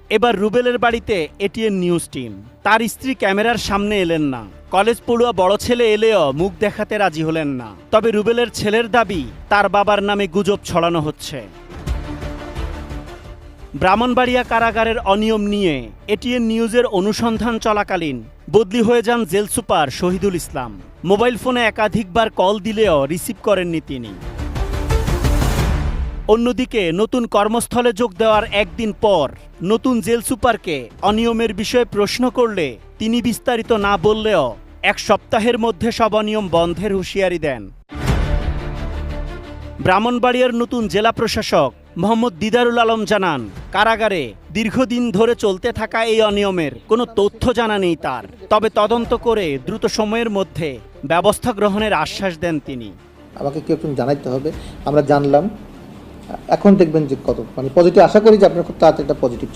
এবার রুবেলের বাড়িতে ATN news team. তার স্ত্রী ক্যামেরার সামনে এলেন না। কলেজ পড়ুয়া বড় ছেলে এলেও মুখ দেখাতে রাজি হলেন না। তবে রুবেলের ছেলের দাবি তার বাবার নামে গুজব ছড়ানো হচ্ছে। ব্রাহ্মণবাড়িয়া কারাগারের অনিয়ম নিয়ে এটিএন নিউজের অনুসন্ধান চলাকালীন বদলি হয়ে যান jail super Shahidul Islam. Mobile ফোনে একাধিকবার কল দিলেও রিসিভ করেননি তিনি। অন্যদিকে নতুন কর্মস্থলে যোগ দেওয়ার একদিন পর নতুন জেল সুপারকে অনিয়মের বিষয়ে প্রশ্ন করলে তিনি বিস্তারিত না বললেও এক সপ্তাহের মধ্যে সব অনিয়ম বন্ধের হুঁশিয়ারি দেন। ব্রাহ্মণবাড়িয়ার নতুন জেলা প্রশাসক মোহাম্মদ দিদারুল আলম জানান, কারাগারে দীর্ঘদিন ধরে চলতে থাকা এই অনিয়মের কোনো তথ্য জানা নেই তার। তবে তদন্ত করে দ্রুত সময়ের মধ্যে ব্যবস্থা গ্রহণের আশ্বাস দেন তিনি। আমাকে কেউ একজন জানাইতে হবে, আমরা জানলাম, এখন দেখবেন যে কত পজিটিভ। আশা করি যে আপনার খুব তাড়াতাড়ি একটা পজিটিভ